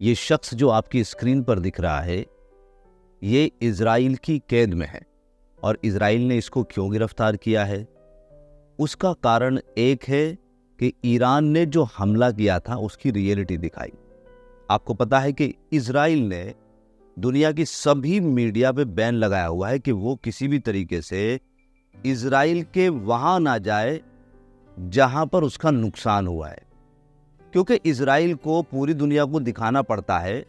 ये शख्स जो आपकी स्क्रीन पर दिख रहा है, ये इजराइल की कैद में है। और इजराइल ने इसको क्यों गिरफ्तार किया है? उसका कारण एक है कि ईरान ने जो हमला किया था उसकी रियलिटी दिखाई। आपको पता है कि इजराइल ने दुनिया की सभी मीडिया पे बैन लगाया हुआ है कि वो किसी भी तरीके से इजराइल के वहां ना जाए जहां पर उसका नुकसान हुआ है, क्योंकि इजराइल को पूरी दुनिया को दिखाना पड़ता है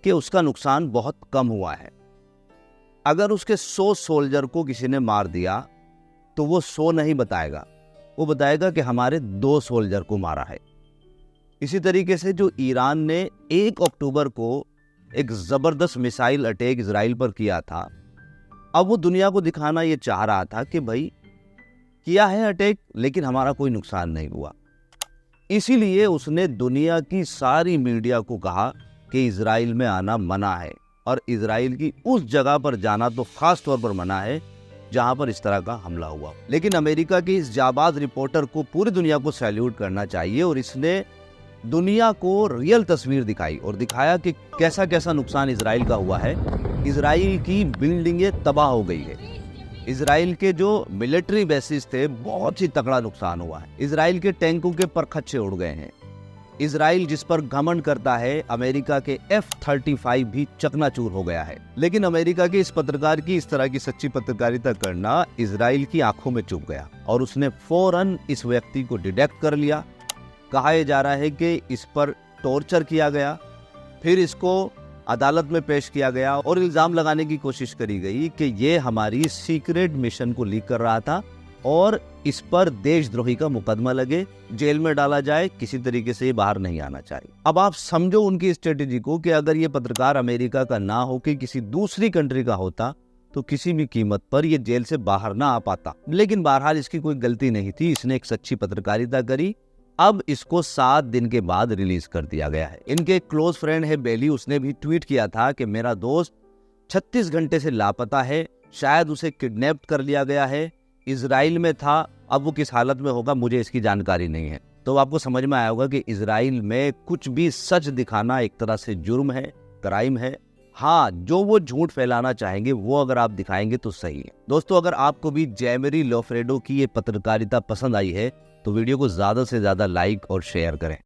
कि उसका नुकसान बहुत कम हुआ है। अगर उसके 100 सोल्जर को किसी ने मार दिया तो वो 100 नहीं बताएगा, वो बताएगा कि हमारे 2 सोल्जर को मारा है। इसी तरीके से जो ईरान ने 1 अक्टूबर को एक जबरदस्त मिसाइल अटैक इजराइल पर किया था, अब वो दुनिया को दिखाना ये चाह रहा था कि भाई किया है अटैक लेकिन हमारा कोई नुकसान नहीं हुआ। इसीलिए उसने दुनिया की सारी मीडिया को कहा कि इजराइल में आना मना है, और इजराइल की उस जगह पर जाना तो खास तौर पर मना है जहां पर इस तरह का हमला हुआ। लेकिन अमेरिका की इस जाबाज रिपोर्टर को पूरी दुनिया को सैल्यूट करना चाहिए, और इसने दुनिया को रियल तस्वीर दिखाई और दिखाया कि कैसा कैसा नुकसान इजराइल का हुआ है। इजराइल की बिल्डिंगें तबाह हो गई है, इजराइल के जो मिलिट्री बेसिस थे बहुत ही तगड़ा नुकसान हुआ है, इजराइल के टैंकों के परखच्चे उड़ गए हैं। इजराइल जिस पर घमंड करता है, अमेरिका के F-35 भी चकनाचूर हो गया है। लेकिन अमेरिका के इस पत्रकार की इस तरह की सच्ची पत्रकारिता करना इजराइल की आंखों में चुभ गया, और उसने फौरन इस व्यक्ति को डिटेक्ट कर लिया। कहा जा रहा है कि इस पर टॉर्चर किया गया, फिर इसको अदालत में पेश किया गया और इल्जाम लगाने की कोशिश करी गई कि ये हमारी सीक्रेट मिशन को लीक कर रहा था और इस पर देशद्रोही का मुकदमा लगे, जेल में डाला जाए, किसी तरीके से ये बाहर नहीं आना चाहिए। अब आप समझो उनकी स्ट्रेटेजी को कि अगर ये पत्रकार अमेरिका का ना हो कि किसी दूसरी कंट्री का होता तो किसी भी कीमत पर ये जेल से बाहर ना आ पाता। लेकिन बहरहाल इसकी कोई गलती नहीं थी, इसने एक सच्ची पत्रकारिता करी। अब इसको 7 दिन के बाद रिलीज कर दिया गया है। इनके क्लोज फ्रेंड है बेली, उसने भी ट्वीट किया था कि मेरा दोस्त 36 घंटे से लापता है, शायद उसे किडनैप कर लिया गया है, इजराइल में था, अब वो किस हालत में होगा मुझे इसकी जानकारी नहीं है। तो आपको समझ में आया होगा कि इजराइल में कुछ भी सच दिखाना एक तरह से जुर्म है, क्राइम है। हाँ, जो वो झूठ फैलाना चाहेंगे वो अगर आप दिखाएंगे तो सही है। दोस्तों, अगर आपको भी जेमेरी लोफ्रेडो की ये पत्रकारिता पसंद आई है तो वीडियो को ज्यादा से ज्यादा लाइक और शेयर करें।